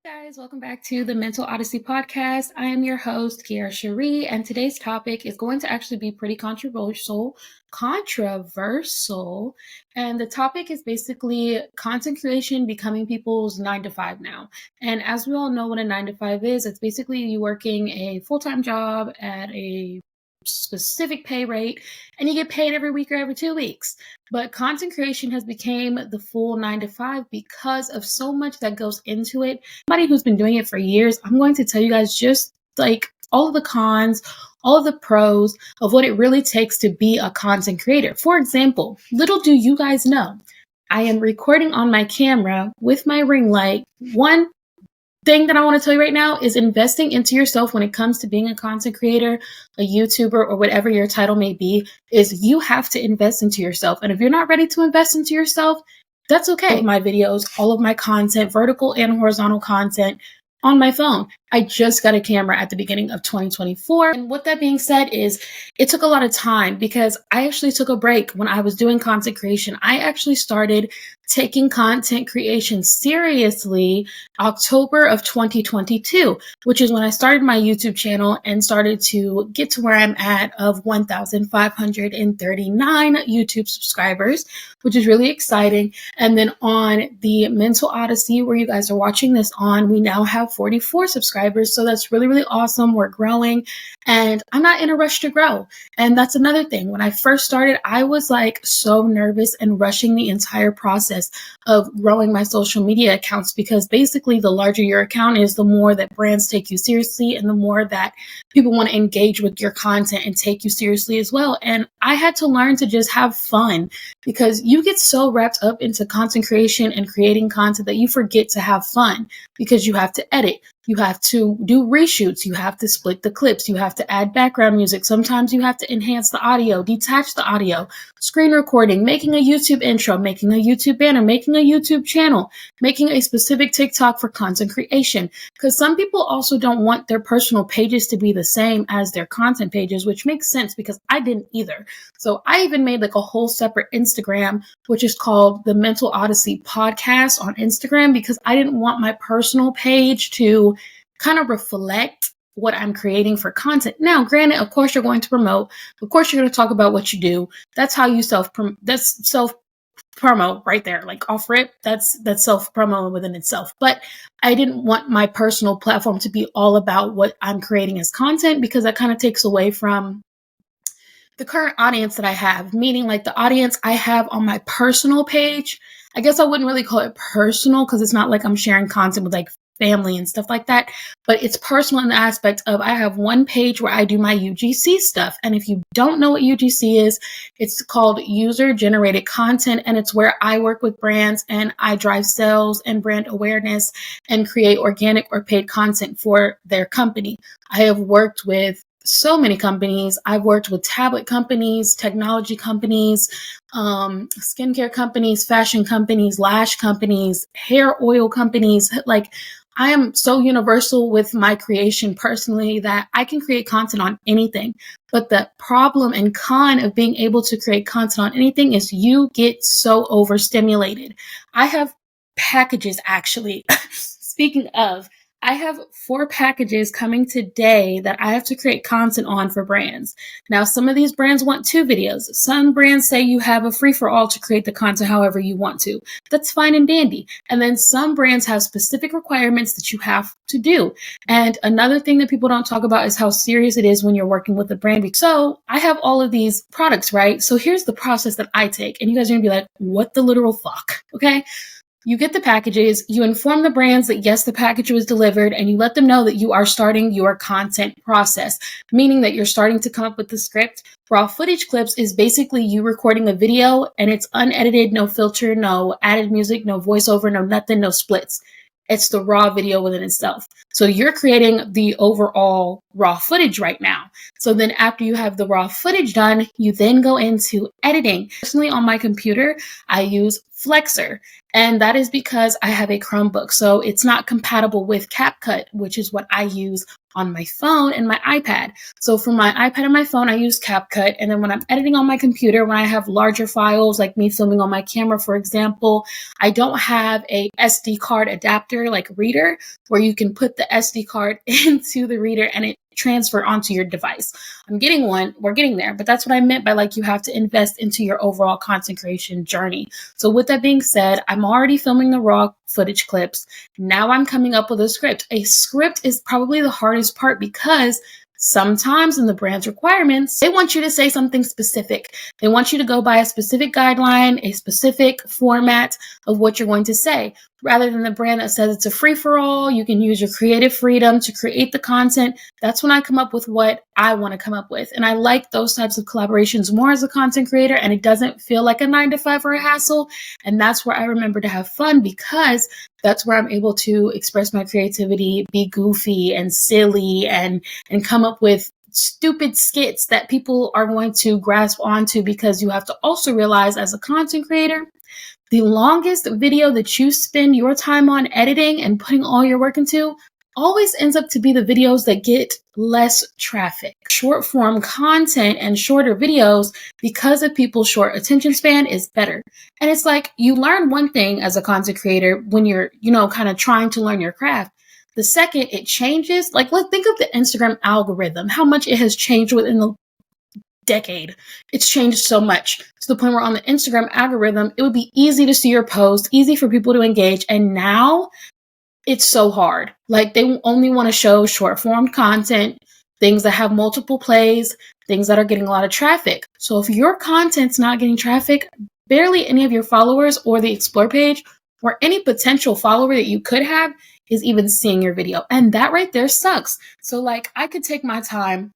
Guys, welcome back to the Mental Odyssey podcast. I am your host, Sharee, and today's topic is going to actually be pretty controversial. And the topic is basically content creation becoming people's 9 to 5 now. And as we all know what a 9 to 5 is, it's basically you working a full-time job at a specific pay rate and you get paid every week or every 2 weeks. But content creation has become the full 9 to 5 because of so much that goes into it. Somebody who's been doing it for years, I'm going to tell you guys just like all of the cons, all of the pros of what it really takes to be a content creator. For example, little do you guys know, I am recording on my camera with my ring light. One thing that I want to tell you right now is investing into yourself when it comes to being a content creator, a YouTuber, or whatever your title may be, is you have to invest into yourself. And if you're not ready to invest into yourself, that's okay. All of my videos, all of my content, vertical and horizontal content on my phone. I just got a camera at the beginning of 2024. And what that being said is it took a lot of time because I actually took a break when I was doing content creation. I actually started taking content creation seriously October of 2022, which is when I started my YouTube channel and started to get to where I'm at of 1,539 YouTube subscribers, which is really exciting. And then on the Mental Odyssey, where you guys are watching this on, we now have 44 subscribers. So that's really, really awesome. We're growing and I'm not in a rush to grow. And that's another thing. When I first started, I was like so nervous and rushing the entire process of growing my social media accounts because basically the larger your account is, the more that brands take you seriously and the more that people want to engage with your content and take you seriously as well. And I had to learn to just have fun because you get so wrapped up into content creation and creating content that you forget to have fun because you have to edit. You have to do reshoots. You have to split the clips. You have to add background music. Sometimes you have to enhance the audio, detach the audio, screen recording, making a YouTube intro, making a YouTube banner, making a YouTube channel, making a specific TikTok for content creation. Because some people also don't want their personal pages to be the same as their content pages, which makes sense because I didn't either. So I even made like a whole separate Instagram, which is called the Mental Odyssey Podcast on Instagram, because I didn't want my personal page to kind of reflect what I'm creating for content. Now, granted, of course, you're going to promote. Of course, you're going to talk about what you do. That's how you self promo right there. Like off rip, that's self promo within itself. But I didn't want my personal platform to be all about what I'm creating as content because that kind of takes away from the current audience that I have, meaning like the audience I have on my personal page. I guess I wouldn't really call it personal because it's not like I'm sharing content with like family and stuff like that, but it's personal in the aspect of I have one page where I do my UGC stuff. And if you don't know what UGC is, it's called user generated content. And it's where I work with brands and I drive sales and brand awareness and create organic or paid content for their company. I have worked with so many companies. I've worked with tablet companies, technology companies, skincare companies, fashion companies, lash companies, hair oil companies. Like I am so universal with my creation personally that I can create content on anything. But the problem and con of being able to create content on anything is you get so overstimulated. I have packages actually. Speaking of, I have 4 packages coming today that I have to create content on for brands. Now, some of these brands want 2 videos. Some brands say you have a free-for-all to create the content however you want to. That's fine and dandy. And then some brands have specific requirements that you have to do. And another thing that people don't talk about is how serious it is when you're working with a brand. So I have all of these products, right? So here's the process that I take. And you guys are going to be like, what the literal fuck? Okay. You get the packages, you inform the brands that yes, the package was delivered, and you let them know that you are starting your content process, meaning that you're starting to come up with the script. Raw footage clips is basically you recording a video and it's unedited, no filter, no added music, no voiceover, no nothing, no splits. It's the raw video within itself. So you're creating the overall raw footage right now. So then after you have the raw footage done, you then go into editing. Personally, on my computer, I use Flixer. And that is because I have a Chromebook. So it's not compatible with Capcut, which is what I use on my phone and my iPad. So for my iPad and my phone, I use Capcut. And then when I'm editing on my computer, when I have larger files, like me filming on my camera, for example, I don't have a SD card adapter like reader where you can put the SD card into the reader and it transfer onto your device. I'm getting one, we're getting there, but that's what I meant by like you have to invest into your overall content creation journey. So with that being said, I'm already filming the raw footage clips. Now I'm coming up with a script. A script is probably the hardest part because sometimes in the brand's requirements, they want you to say something specific. They want you to go by a specific guideline, a specific format of what you're going to say. Rather than the brand that says it's a free-for-all, you can use your creative freedom to create the content. That's when I come up with what I want to come up with. And I like those types of collaborations more as a content creator, and it doesn't feel like a 9-to-5 or a hassle. And that's where I remember to have fun because that's where I'm able to express my creativity, be goofy and silly, and come up with stupid skits that people are going to grasp onto, because you have to also realize as a content creator, the longest video that you spend your time on editing and putting all your work into always ends up to be the videos that get less traffic. Short form content and shorter videos, because of people's short attention span, is better. And it's like you learn one thing as a content creator when you're, kind of trying to learn your craft. The second it changes, like let's think of the Instagram algorithm, how much it has changed within the decade. It's changed so much to the point where on the Instagram algorithm, it would be easy to see your post, easy for people to engage. And now it's so hard. Like they only want to show short form content, things that have multiple plays, things that are getting a lot of traffic. So if your content's not getting traffic, barely any of your followers or the explore page or any potential follower that you could have is even seeing your video. And that right there sucks. So like I could take my time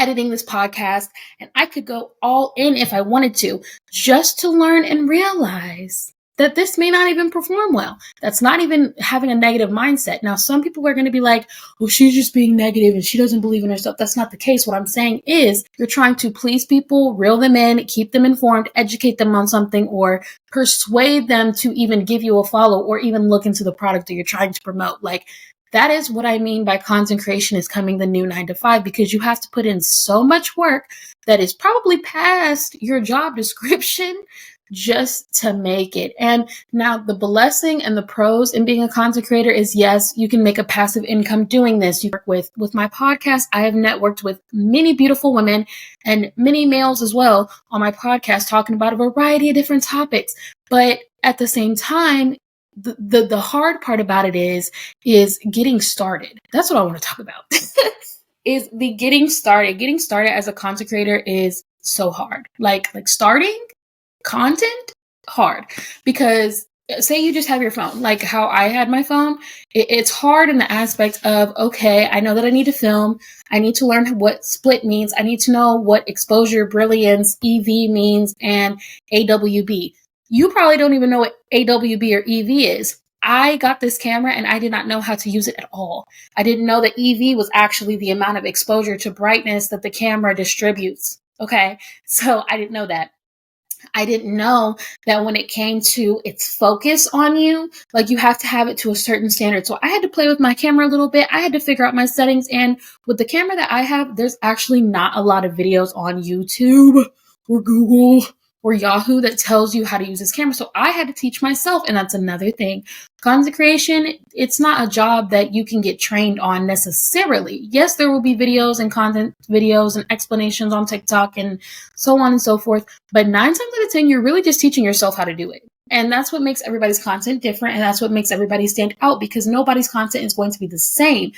editing this podcast and I could go all in if I wanted to, just to learn and realize that this may not even perform well. That's not even having a negative mindset. Now, some people are going to be like, oh, she's just being negative and she doesn't believe in herself. That's not the case. What I'm saying is you're trying to please people, reel them in, keep them informed, educate them on something, or persuade them to even give you a follow or even look into the product that you're trying to promote. Like, that is what I mean by content creation is coming the new 9-to-5, because you have to put in so much work that is probably past your job description just to make it. And now the blessing and the pros in being a content creator is, yes, you can make a passive income doing this. You work with my podcast. I have networked with many beautiful women and many males as well on my podcast, talking about a variety of different topics. But at the same time, the hard part about it is getting started. That's what I want to talk about. Is the getting started. Getting started as a content creator is so hard. Like starting content, hard. Because say you just have your phone, like how I had my phone, it's hard in the aspect of, okay, I know that I need to film. I need to learn what split means. I need to know what exposure, brilliance, EV means, and AWB. You probably don't even know what AWB or EV is. I got this camera and I did not know how to use it at all. I didn't know that EV was actually the amount of exposure to brightness that the camera distributes. Okay, so I didn't know that. I didn't know that when it came to its focus on you, like you have to have it to a certain standard. So I had to play with my camera a little bit. I had to figure out my settings. And with the camera that I have, there's actually not a lot of videos on YouTube or Google or Yahoo that tells you how to use this camera. So I had to teach myself. And that's another thing. Content creation, it's not a job that you can get trained on necessarily. Yes, there will be videos and content videos and explanations on TikTok and so on and so forth. But 9 times out of 10, you're really just teaching yourself how to do it. And that's what makes everybody's content different. And that's what makes everybody stand out, because nobody's content is going to be the same.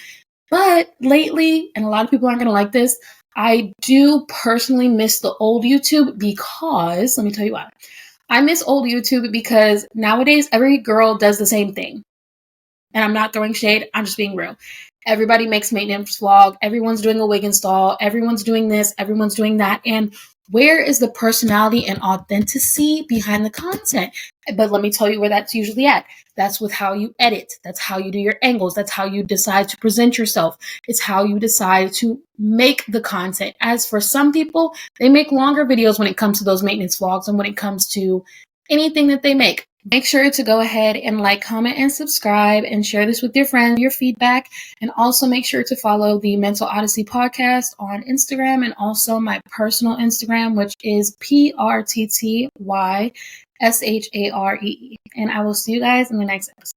But lately, and a lot of people aren't going to like this, I do personally miss the old YouTube because, let me tell you why. I miss old YouTube because nowadays every girl does the same thing. And I'm not throwing shade, I'm just being real. Everybody makes maintenance vlog. Everyone's doing a wig install. Everyone's doing this. Everyone's doing that. And where is the personality and authenticity behind the content? But let me tell you where that's usually at. That's with how you edit. That's how you do your angles. That's how you decide to present yourself. It's how you decide to make the content. As for some people, they make longer videos when it comes to those maintenance vlogs and when it comes to anything that they make. Make sure to go ahead and like, comment, and subscribe, and share this with your friends, your feedback. And also make sure to follow the Mental Odyssey podcast on Instagram and also my personal Instagram, which is PRTTYSHAREE. And I will see you guys in the next episode.